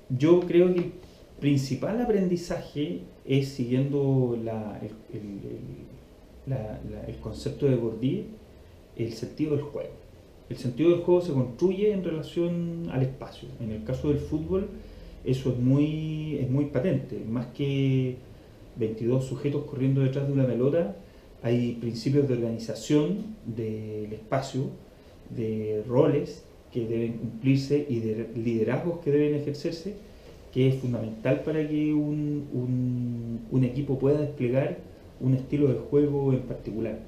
Yo creo que el principal aprendizaje es siguiendo el concepto de Bourdieu, el sentido del juego. El sentido del juego se construye en relación al espacio. En el caso del fútbol, eso es muy patente. Más que 22 sujetos corriendo detrás de una pelota, hay principios de organización del espacio, de roles que deben cumplirse y de liderazgos que deben ejercerse, que es fundamental para que un equipo pueda desplegar un estilo de juego en particular.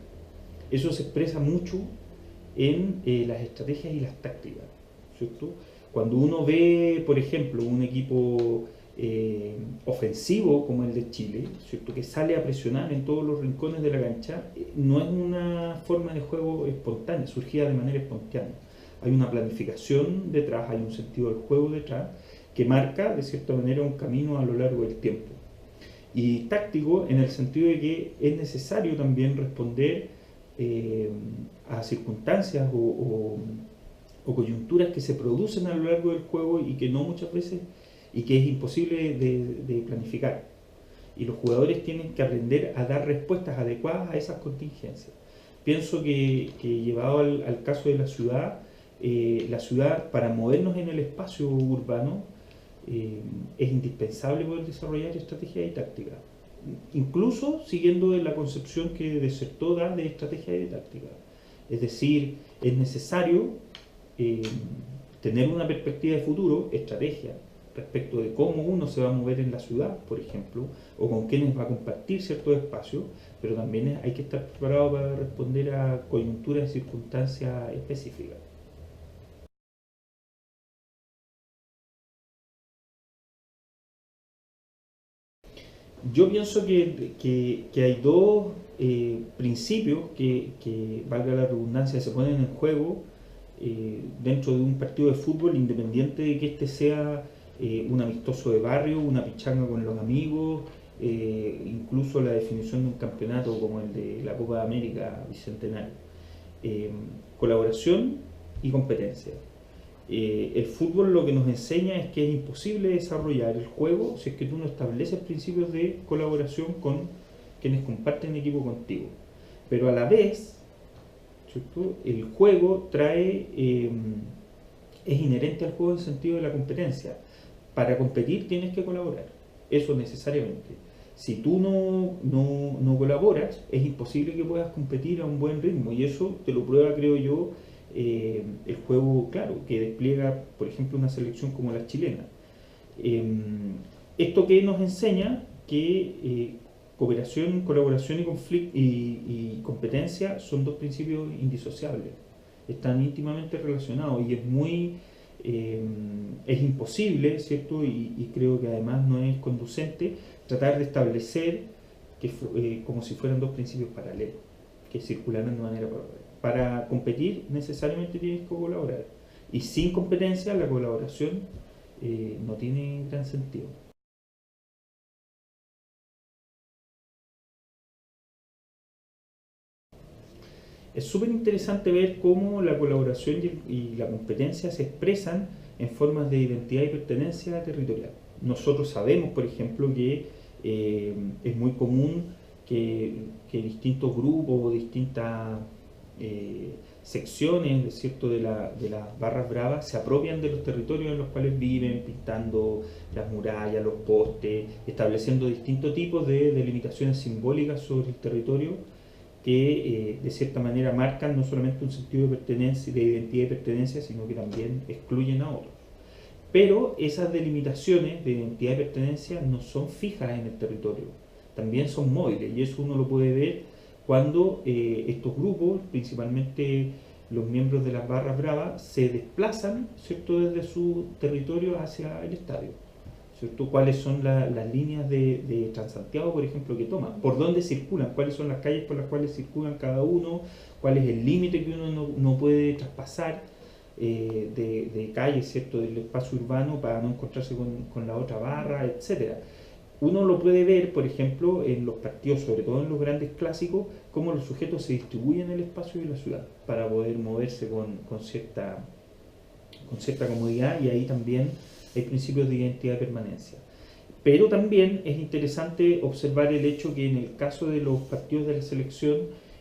Eso se expresa mucho en las estrategias y las tácticas, ¿cierto? Cuando uno ve, por ejemplo, un equipo ofensivo como el de Chile, ¿cierto? Que sale a presionar en todos los rincones de la cancha, no es una forma de juego espontánea, surgida de manera espontánea. Hay una planificación detrás, hay un sentido del juego detrás, que marca de cierta manera un camino a lo largo del tiempo. Y táctico en el sentido de que es necesario también responder eh, a circunstancias o coyunturas que se producen a lo largo del juego y que no muchas veces y que es imposible de planificar. Y los jugadores tienen que aprender a dar respuestas adecuadas a esas contingencias. Pienso que llevado al caso de la ciudad para movernos en el espacio urbano es indispensable poder desarrollar estrategias y tácticas, incluso siguiendo la concepción que Desertó da de estrategia y de táctica. Es decir, es necesario eh, tener una perspectiva de futuro, estrategia, respecto de cómo uno se va a mover en la ciudad, por ejemplo, o con quiénes va a compartir ciertos espacios, pero también hay que estar preparado para responder a coyunturas y circunstancias específicas. Yo pienso que hay dos principios valga la redundancia, se ponen en juego dentro de un partido de fútbol, independiente de que este sea un amistoso de barrio, una pichanga con los amigos, incluso la definición de un campeonato como el de la Copa de América Bicentenario. Eh, Colaboración y competencia. El fútbol lo que nos enseña es que es imposible desarrollar el juego si es que tú no estableces principios de colaboración con quienes comparten equipo contigo. Pero a la vez, ¿cierto? El juego es inherente al juego en el sentido de la competencia. Para competir tienes que colaborar, eso necesariamente. Si tú no colaboras, es imposible que puedas competir a un buen ritmo y eso te lo prueba, creo yo, el juego, claro, que despliega, por ejemplo, una selección como la chilena. Eh, Esto que nos enseña que cooperación, colaboración y competencia son dos principios indisociables, están íntimamente relacionados y eh, es imposible, ¿cierto? Y creo que además no es conducente tratar de establecer como si fueran dos principios paralelos, que circularan de manera paralela. Para competir necesariamente tienes que colaborar y sin competencia la colaboración no tiene gran sentido. Es súper interesante ver cómo la colaboración y la competencia se expresan en formas de identidad y pertenencia territorial. Nosotros sabemos, por ejemplo, que es muy común que distintos grupos o distintas eh, secciones de las barras bravas se apropian de los territorios en los cuales viven, pintando las murallas, los postes, estableciendo distintos tipos de delimitaciones simbólicas sobre el territorio que de cierta manera marcan no solamente un sentido de pertenencia, de identidad y pertenencia, sino que también excluyen a otros. Pero esas delimitaciones de identidad y pertenencia no son fijas en el territorio, también son móviles y eso uno lo puede ver cuando estos grupos, principalmente los miembros de las barras bravas, se desplazan, ¿cierto?, desde su territorio hacia el estadio. ¿Cierto? ¿Cuáles son las líneas de Transantiago, por ejemplo, que toman? ¿Por dónde circulan? ¿Cuáles son las calles por las cuales circulan cada uno? ¿Cuál es el límite que uno no puede traspasar de calle, ¿cierto?, del espacio urbano para no encontrarse con la otra barra, etcétera? Uno lo puede ver, por ejemplo, en los partidos, sobre todo en los grandes clásicos, cómo los sujetos se distribuyen en el espacio de la ciudad para poder moverse con cierta comodidad y ahí también hay principios de identidad y permanencia. Pero también es interesante observar el hecho que en el caso de los partidos de la selección,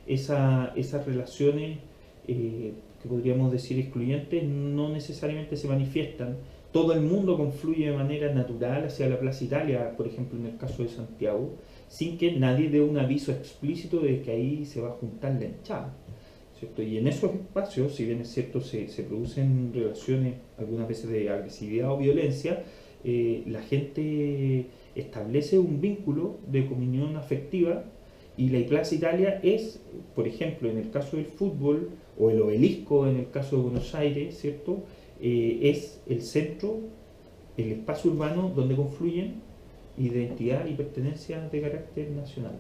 esas relaciones que podríamos decir excluyentes no necesariamente se manifiestan. Todo el mundo confluye de manera natural hacia la Plaza Italia, por ejemplo en el caso de Santiago, sin que nadie dé un aviso explícito de que ahí se va a juntar la hinchada, ¿cierto? Y en esos espacios, si bien es cierto, se producen relaciones algunas veces de agresividad o violencia, la gente establece un vínculo de comunión afectiva y la Plaza Italia es, por ejemplo, en el caso del fútbol, o el obelisco en el caso de Buenos Aires, ¿cierto? Es el centro, el espacio urbano donde confluyen identidad y pertenencia de carácter nacional.